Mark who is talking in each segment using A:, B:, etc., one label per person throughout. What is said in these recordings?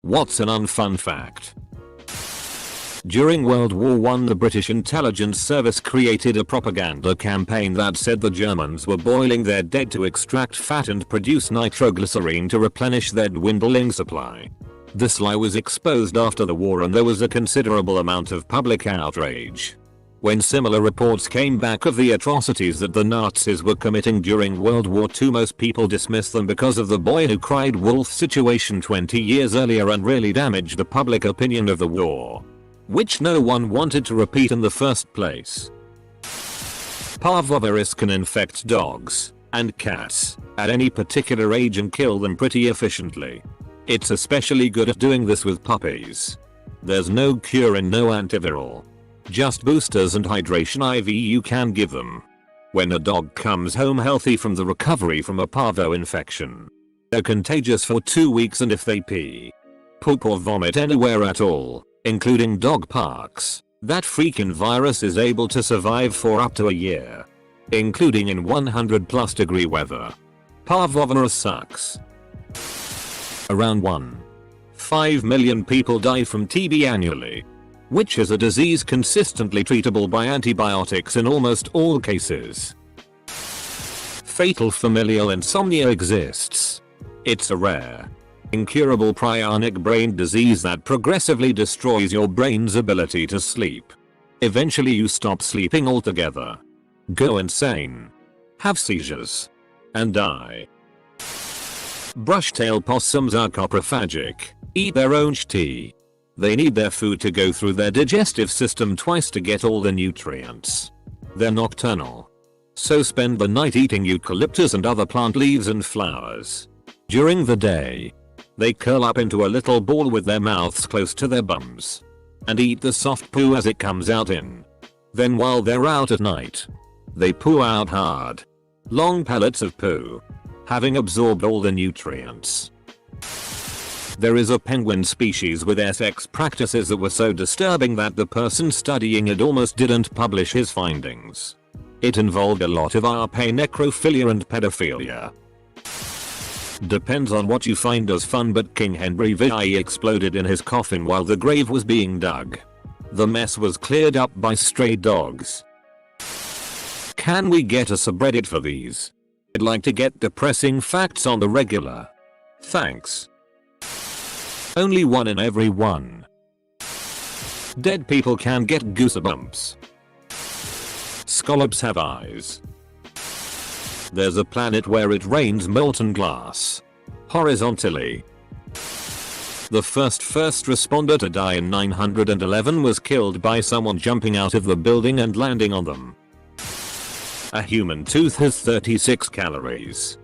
A: What's an unfun fact? During World War I, the British intelligence service created a propaganda campaign that said the Germans were boiling their dead to extract fat and produce nitroglycerine to replenish their dwindling supply. This lie was exposed after the war and there was a considerable amount of public outrage. When similar reports came back of the atrocities that the Nazis were committing during World War II, most people dismissed them because of the boy who cried wolf situation 20 years earlier and really damaged the public opinion of the war, which no one wanted to repeat in the first place. Parvovirus can infect dogs and cats at any particular age and kill them pretty efficiently. It's especially good at doing this with puppies. There's no cure and no antiviral. Just boosters and hydration IV you can give them. When a dog comes home healthy from the recovery from a parvo infection, they're contagious for 2 weeks, and if they pee, poop or vomit anywhere at all, including dog parks, that freaking virus is able to survive for up to a year, including in 100+ degree weather. Parvovirus sucks. Around 1.5 million people die from TB annually, which is a disease consistently treatable by antibiotics in almost all cases. Fatal familial insomnia exists. It's a rare, incurable prionic brain disease that progressively destroys your brain's ability to sleep. Eventually you stop sleeping altogether, go insane, have seizures, and die. Brushtail possums are coprophagic, eat their own tea. They need their food to go through their digestive system twice to get all the nutrients. They're nocturnal, so spend the night eating eucalyptus and other plant leaves and flowers. During the day, they curl up into a little ball with their mouths close to their bums and eat the soft poo as it comes out in. Then while they're out at night, they poo out hard, long pellets of poo, having absorbed all the nutrients. There is a penguin species with sex practices that were so disturbing that the person studying it almost didn't publish his findings. It involved a lot of RP, necrophilia and pedophilia. Depends on what you find as fun, but King Henry VI exploded in his coffin while the grave was being dug. The mess was cleared up by stray dogs. Can we get a subreddit for these? I'd like to get depressing facts on the regular. Thanks. Only one in every one. Dead people can get goosebumps. Scallops have eyes. There's a planet where it rains molten glass horizontally. The first responder to die in 911 was killed by someone jumping out of the building and landing on them. A human tooth has 36 calories.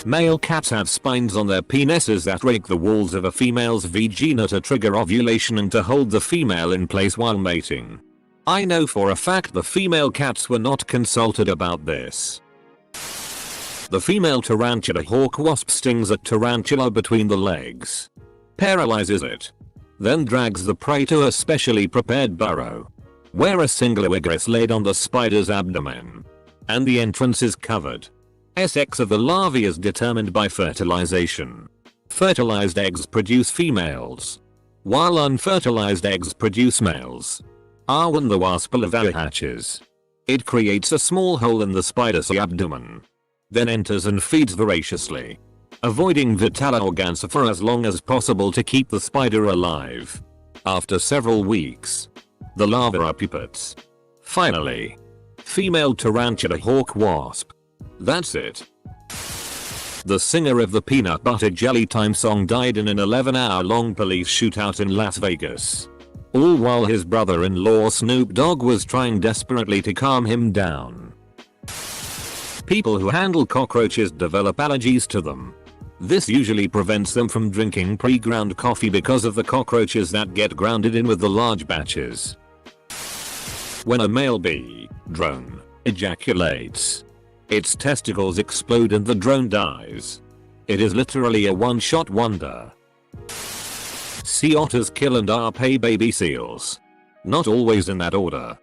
A: Male cats have spines on their penises that rake the walls of a female's vagina to trigger ovulation and to hold the female in place while mating. I know for a fact the female cats were not consulted about this. The female tarantula hawk wasp stings a tarantula between the legs, paralyzes it, then drags the prey to a specially prepared burrow, where a single egg is laid on the spider's abdomen, and the entrance is covered. Sex of the larvae is determined by fertilization. Fertilized eggs produce females, while unfertilized eggs produce males. When the wasp larva hatches, it creates a small hole in the spider's abdomen, then enters and feeds voraciously, avoiding vital organs for as long as possible to keep the spider alive. After several weeks, the larvae are pupates. Finally, female tarantula hawk wasp. That's it. The singer of the Peanut Butter Jelly Time song died in an 11-hour-long police shootout in Las Vegas, all while his brother-in-law Snoop Dogg was trying desperately to calm him down. People who handle cockroaches develop allergies to them. This usually prevents them from drinking pre-ground coffee because of the cockroaches that get grounded in with the large batches. When a male bee drone ejaculates, its testicles explode and the drone dies. It is literally a one-shot wonder. Sea otters kill and RP baby seals. Not always in that order.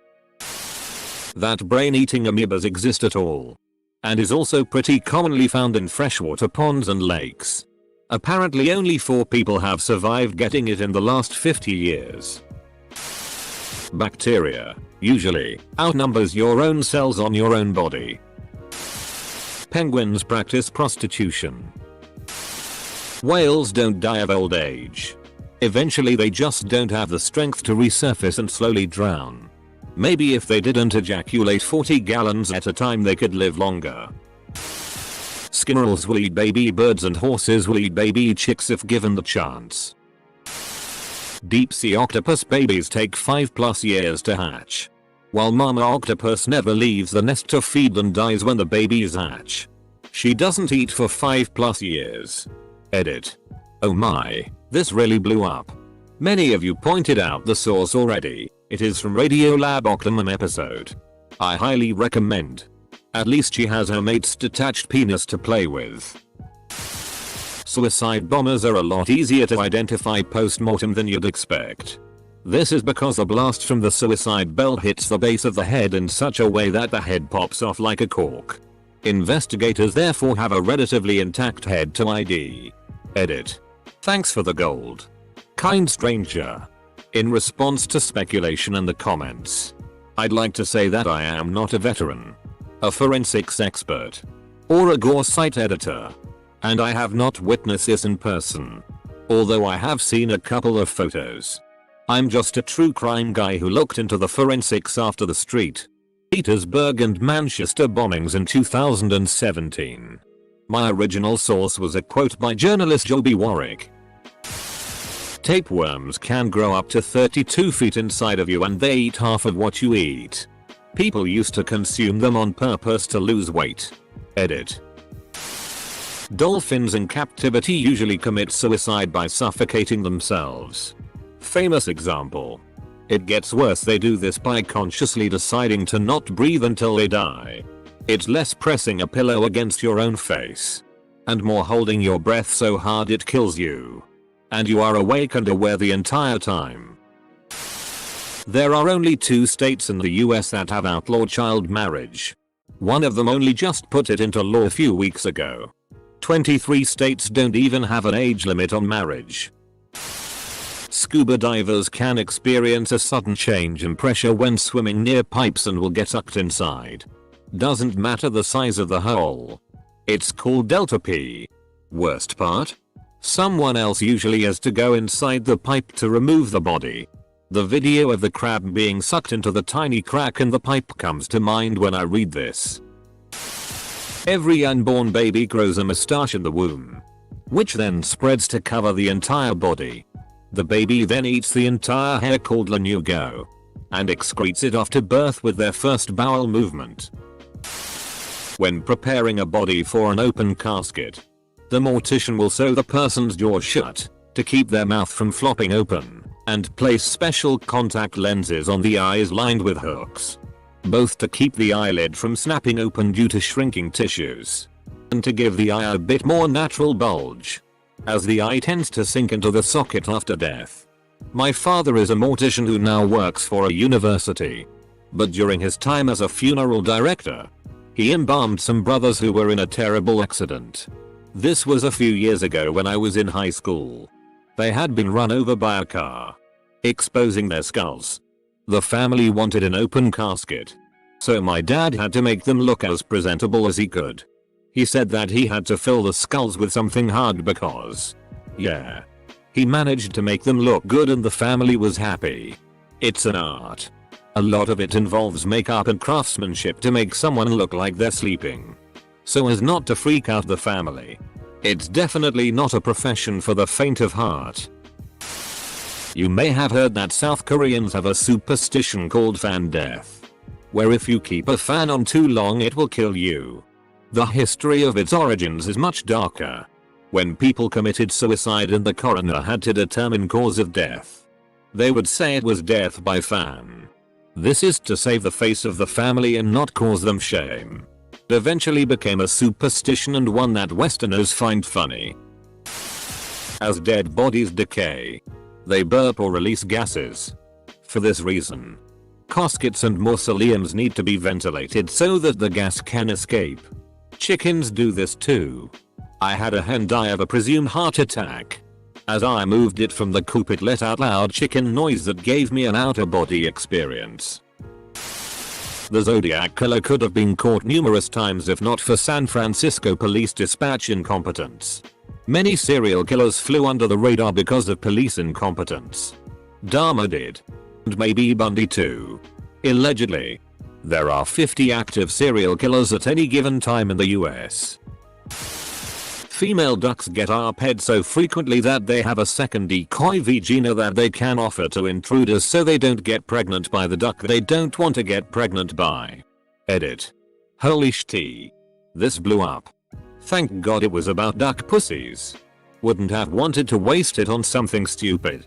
A: That brain-eating amoebas exist at all, and is also pretty commonly found in freshwater ponds and lakes. Apparently only 4 people have survived getting it in the last 50 years. Bacteria usually outnumbers your own cells on your own body. Penguins practice prostitution. Whales don't die of old age. Eventually they just don't have the strength to resurface and slowly drown. Maybe if they didn't ejaculate 40 gallons at a time they could live longer. Squirrels will eat baby birds and horses will eat baby chicks if given the chance. Deep sea octopus babies take 5+ years to hatch. While mama octopus never leaves the nest to feed and dies when the babies hatch. She doesn't eat for 5+ years. Edit. Oh my, this really blew up. Many of you pointed out the source already. It is from Radiolab Optimum episode. I highly recommend. At least she has her mate's detached penis to play with. Suicide bombers are a lot easier to identify post-mortem than you'd expect. This is because a blast from the suicide belt hits the base of the head in such a way that the head pops off like a cork. Investigators therefore have a relatively intact head to ID. Edit. Thanks for the gold. Kind stranger. In response to speculation in the comments, I'd like to say that I am not a veteran, a forensics expert, or a gore site editor. And I have not witnessed this in person. Although I have seen a couple of photos. I'm just a true crime guy who looked into the forensics after the St. Petersburg and Manchester bombings in 2017. My original source was a quote by journalist Joby Warwick. Tapeworms can grow up to 32 feet inside of you and they eat half of what you eat. People used to consume them on purpose to lose weight. Edit. Dolphins in captivity usually commit suicide by suffocating themselves. Famous example. It gets worse, they do this by consciously deciding to not breathe until they die. It's less pressing a pillow against your own face. And more holding your breath so hard it kills you. And you are awake and aware the entire time. There are only 2 states in the US that have outlawed child marriage. One of them only just put it into law a few weeks ago. 23 states don't even have an age limit on marriage. Scuba divers can experience a sudden change in pressure when swimming near pipes and will get sucked inside. Doesn't matter the size of the hole. It's called delta P. Worst part? Someone else usually has to go inside the pipe to remove the body. The video of the crab being sucked into the tiny crack in the pipe comes to mind when I read this. Every unborn baby grows a mustache in the womb, which then spreads to cover the entire body. The baby then eats the entire hair called lanugo and excretes it after birth with their first bowel movement. When preparing a body for an open casket, the mortician will sew the person's jaw shut to keep their mouth from flopping open and place special contact lenses on the eyes lined with hooks. Both to keep the eyelid from snapping open due to shrinking tissues, and to give the eye a bit more natural bulge, as the eye tends to sink into the socket after death. My father is a mortician who now works for a university, but during his time as a funeral director, he embalmed some brothers who were in a terrible accident. This was a few years ago when I was in high school. They had been run over by a car, exposing their skulls. The family wanted an open casket, so my dad had to make them look as presentable as he could. He said that he had to fill the skulls with something hard because, yeah, he managed to make them look good and the family was happy. It's an art. A lot of it involves makeup and craftsmanship to make someone look like they're sleeping, so as not to freak out the family. It's definitely not a profession for the faint of heart. You may have heard that South Koreans have a superstition called fan death, where if you keep a fan on too long it will kill you. The history of its origins is much darker. When people committed suicide and the coroner had to determine cause of death, they would say it was death by fan. This is to save the face of the family and not cause them shame. It eventually became a superstition and one that Westerners find funny. As dead bodies decay, they burp or release gases. For this reason, caskets and mausoleums need to be ventilated so that the gas can escape. Chickens do this too. I had a hen die of a presumed heart attack. As I moved it from the coop, it let out loud chicken noise that gave me an out-of-body experience. The Zodiac killer could have been caught numerous times if not for San Francisco police dispatch incompetence. Many serial killers flew under the radar because of police incompetence. Dahmer did. And maybe Bundy too. Allegedly. There are 50 active serial killers at any given time in the US. Female ducks get RP'd so frequently that they have a second decoy vagina that they can offer to intruders so they don't get pregnant by the duck they don't want to get pregnant by. Edit. Holy sh*t. This blew up. Thank God it was about duck pussies. Wouldn't have wanted to waste it on something stupid.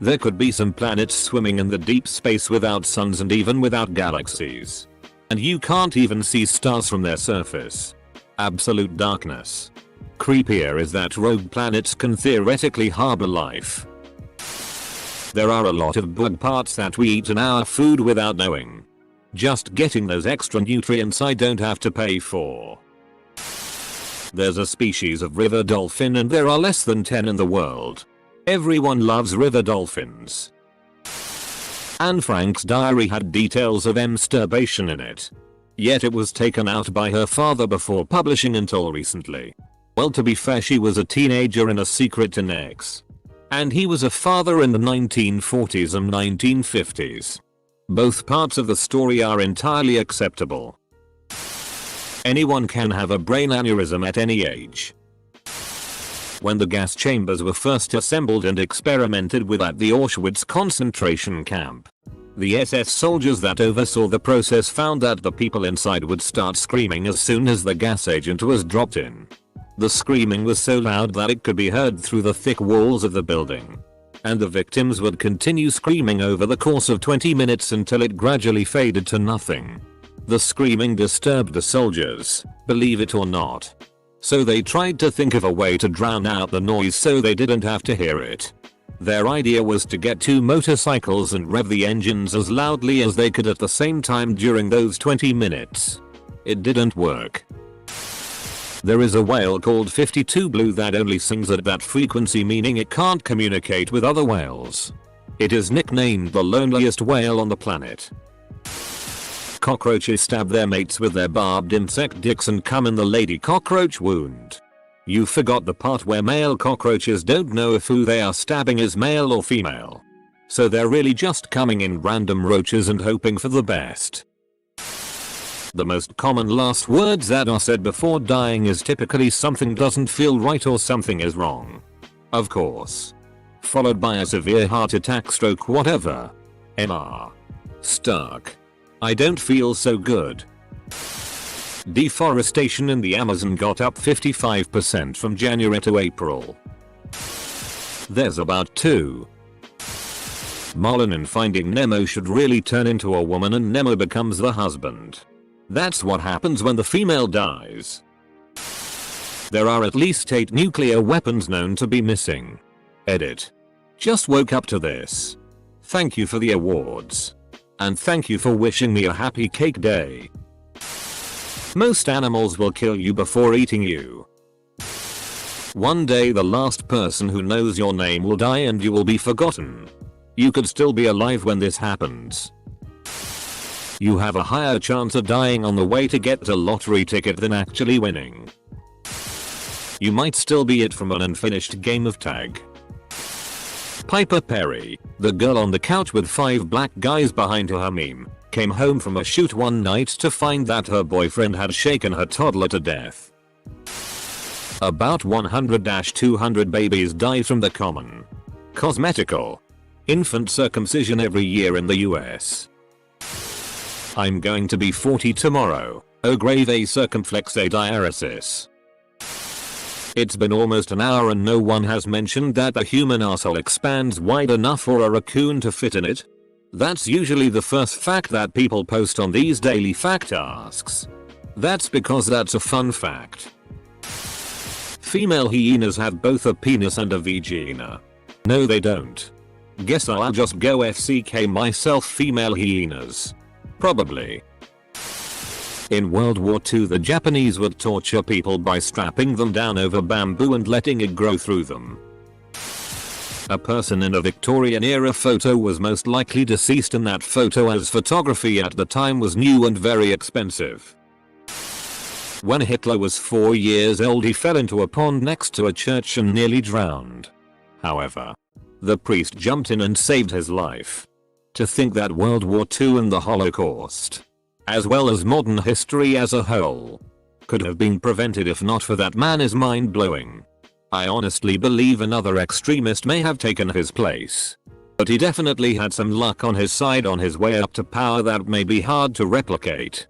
A: There could be some planets swimming in the deep space without suns and even without galaxies. And you can't even see stars from their surface. Absolute darkness. Creepier is that rogue planets can theoretically harbor life. There are a lot of bug parts that we eat in our food without knowing. Just getting those extra nutrients I don't have to pay for. There's a species of river dolphin and there are less than 10 in the world. Everyone loves river dolphins. Anne Frank's diary had details of masturbation in it. Yet it was taken out by her father before publishing until recently. Well, to be fair, she was a teenager in a secret annex. And he was a father in the 1940s and 1950s. Both parts of the story are entirely acceptable. Anyone can have a brain aneurysm at any age. When the gas chambers were first assembled and experimented with at the Auschwitz concentration camp, the SS soldiers that oversaw the process found that the people inside would start screaming as soon as the gas agent was dropped in. The screaming was so loud that it could be heard through the thick walls of the building. And the victims would continue screaming over the course of 20 minutes until it gradually faded to nothing. The screaming disturbed the soldiers, believe it or not. So they tried to think of a way to drown out the noise so they didn't have to hear it. Their idea was to get 2 motorcycles and rev the engines as loudly as they could at the same time during those 20 minutes. It didn't work. There is a whale called 52 Blue that only sings at that frequency, meaning it can't communicate with other whales. It is nicknamed the loneliest whale on the planet. Cockroaches stab their mates with their barbed insect dicks and come in the lady cockroach wound. You forgot the part where male cockroaches don't know if who they are stabbing is male or female. So they're really just coming in random roaches and hoping for the best. The most common last words that are said before dying is typically something doesn't feel right or something is wrong. Of course. Followed by a severe heart attack, stroke, whatever. MR. Stuck. I don't feel so good. Deforestation in the Amazon got up 55% from January to April. There's about 2. Marlin in Finding Nemo should really turn into a woman and Nemo becomes the husband. That's what happens when the female dies. There are at least 8 nuclear weapons known to be missing. Edit. Just woke up to this. Thank you for the awards. And thank you for wishing me a happy cake day. Most animals will kill you before eating you. One day the last person who knows your name will die and you will be forgotten. You could still be alive when this happens. You have a higher chance of dying on the way to get a lottery ticket than actually winning. You might still be it from an unfinished game of tag. Piper Perry, the girl on the couch with 5 black guys behind her meme, came home from a shoot one night to find that her boyfriend had shaken her toddler to death. About 100-200 babies die from the common cosmetical infant circumcision every year in the US. I'm going to be 40 tomorrow. Oh grave A circumflex A diaresis. It's been almost an hour and no one has mentioned that the human arsehole expands wide enough for a raccoon to fit in it. That's usually the first fact that people post on these daily fact asks. That's because that's a fun fact. Female hyenas have both a penis and a vagina. No they don't. Guess I'll just go FCK myself, female hyenas. Probably. In World War II, the Japanese would torture people by strapping them down over bamboo and letting it grow through them. A person in a Victorian era photo was most likely deceased in that photo, as photography at the time was new and very expensive. When Hitler was 4 years old, he fell into a pond next to a church and nearly drowned. However, the priest jumped in and saved his life. To think that World War II and the Holocaust, as well as modern history as a whole, could have been prevented if not for that man is mind-blowing. I honestly believe another extremist may have taken his place, but he definitely had some luck on his side on his way up to power that may be hard to replicate.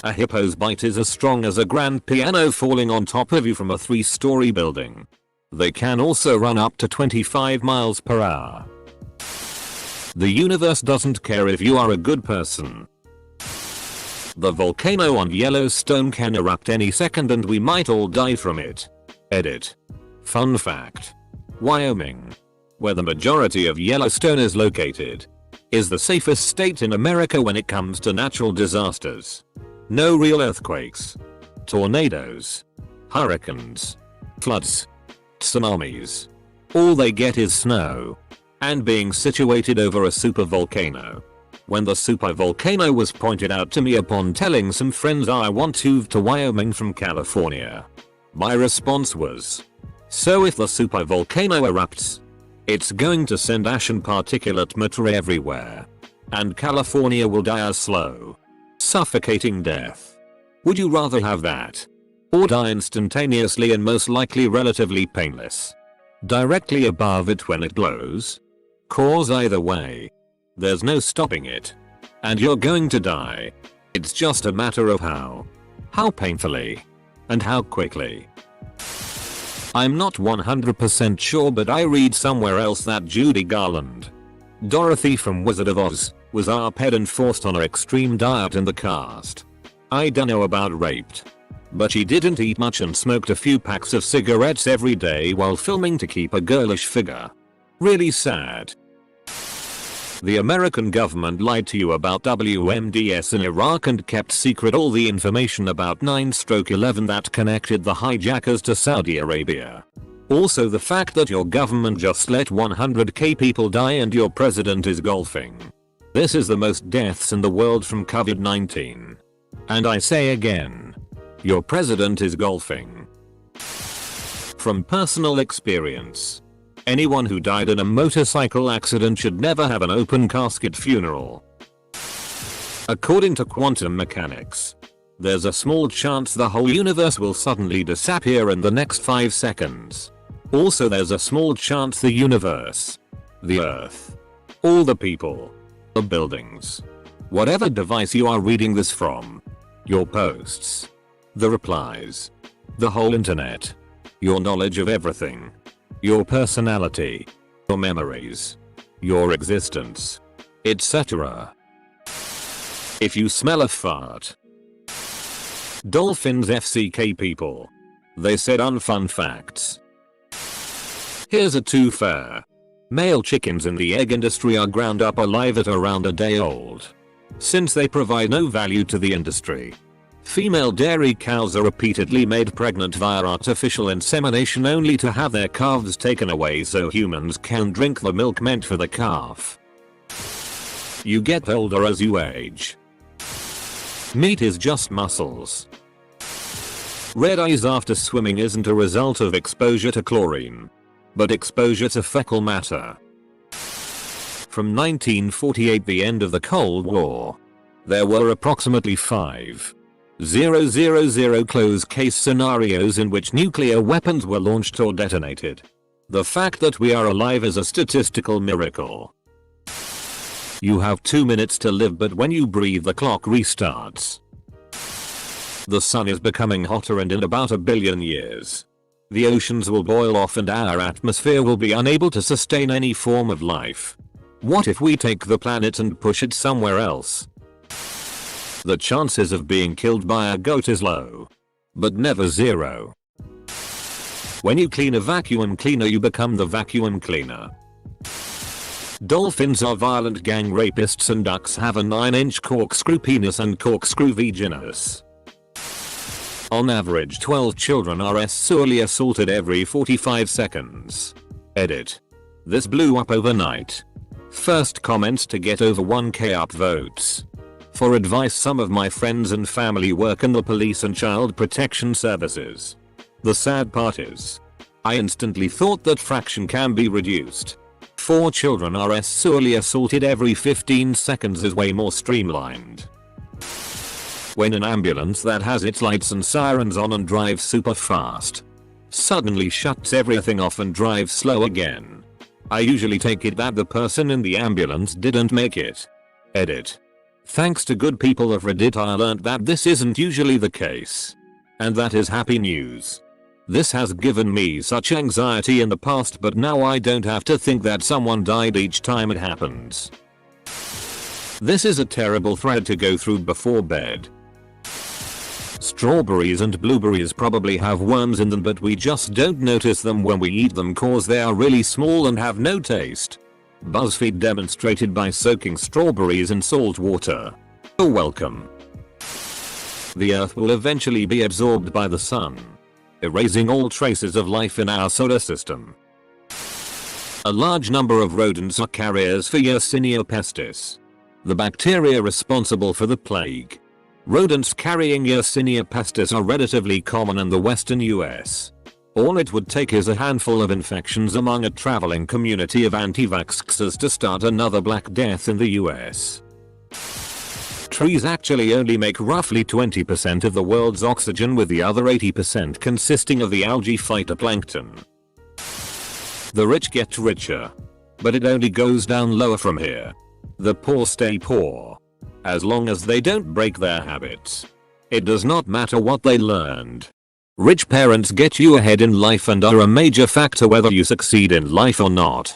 A: A hippo's bite is as strong as a grand piano falling on top of you from a 3-story building. They can also run up to 25 miles per hour. The universe doesn't care if you are a good person. The volcano on Yellowstone can erupt any second and we might all die from it. Edit. Fun fact. Wyoming, where the majority of Yellowstone is located, is the safest state in America when it comes to natural disasters. No real earthquakes, tornadoes, hurricanes, floods, tsunamis. All they get is snow. And being situated over a supervolcano. When the supervolcano was pointed out to me upon telling some friends I want to move to Wyoming from California, my response was, so if the supervolcano erupts, it's going to send ash and particulate matter everywhere. And California will die a slow, suffocating death. Would you rather have that? Or die instantaneously and most likely relatively painless? Directly above it when it blows? Cause either way, there's no stopping it. And you're going to die. It's just a matter of how painfully, and how quickly. I'm not 100% sure, but I read somewhere else that Judy Garland, Dorothy from Wizard of Oz, was ARPed and forced on an extreme diet in the cast. I don't know about raped, but she didn't eat much and smoked a few packs of cigarettes every day while filming to keep a girlish figure. Really sad. The American government lied to you about WMDs in Iraq and kept secret all the information about 9/11 that connected the hijackers to Saudi Arabia. Also the fact that your government just let 100k people die and your president is golfing. This is the most deaths in the world from COVID-19. And I say again, your president is golfing. From personal experience, anyone who died in a motorcycle accident should never have an open casket funeral. According to quantum mechanics, there's a small chance the whole universe will suddenly disappear in the next 5 seconds. Also there's a small chance the universe, the earth, all the people, the buildings, whatever device you are reading this from, your posts, the replies, the whole internet, your knowledge of everything, your personality, your memories, your existence, etc. If you smell a fart. Dolphins FCK people. They said unfun facts. Here's a twofer. Male chickens in the egg industry are ground up alive at around a day old. Since they provide no value to the industry. Female dairy cows are repeatedly made pregnant via artificial insemination only to have their calves taken away so humans can drink the milk meant for the calf. You get older as you age. Meat is just muscles. Red eyes after swimming isn't a result of exposure to chlorine, but exposure to fecal matter. From 1948, the end of the Cold War, there were approximately 5,000 closed case scenarios in which nuclear weapons were launched or detonated. The fact that we are alive is a statistical miracle. You have 2 minutes to live, but when you breathe the clock restarts. The sun is becoming hotter and in about 1 billion years, the oceans will boil off and our atmosphere will be unable to sustain any form of life. What if we take the planet and push it somewhere else? The chances of being killed by a goat is low, but never zero. When you clean a vacuum cleaner, you become the vacuum cleaner. Dolphins are violent gang rapists and ducks have a 9-inch corkscrew penis and corkscrew vaginas. On average 12 children are sexually assaulted every 45 seconds. Edit. This blew up overnight. First comments to get over 1k upvotes. For advice, some of my friends and family work in the police and child protection services. The sad part is, I instantly thought that fraction can be reduced. 4 children are sexually assaulted every 15 seconds is way more streamlined. When an ambulance that has its lights and sirens on and drives super fast suddenly shuts everything off and drives slow again, I usually take it that the person in the ambulance didn't make it. Edit. Thanks to good people of Reddit, I learned that this isn't usually the case. And that is happy news. This has given me such anxiety in the past, but now I don't have to think that someone died each time it happens. This is a terrible thread to go through before bed. Strawberries and blueberries probably have worms in them, but we just don't notice them when we eat them cause they are really small and have no taste. BuzzFeed demonstrated by soaking strawberries in salt water. You're welcome. The Earth will eventually be absorbed by the sun, erasing all traces of life in our solar system. A large number of rodents are carriers for Yersinia pestis, the bacteria responsible for the plague. Rodents carrying Yersinia pestis are relatively common in the western US. All it would take is a handful of infections among a traveling community of anti-vaxxers to start another Black Death in the US. Trees actually only make roughly 20% of the world's oxygen, with the other 80% consisting of the algae phytoplankton. The rich get richer, but it only goes down lower from here. The poor stay poor, as long as they don't break their habits. It does not matter what they learned. Rich parents get you ahead in life and are a major factor whether you succeed in life or not.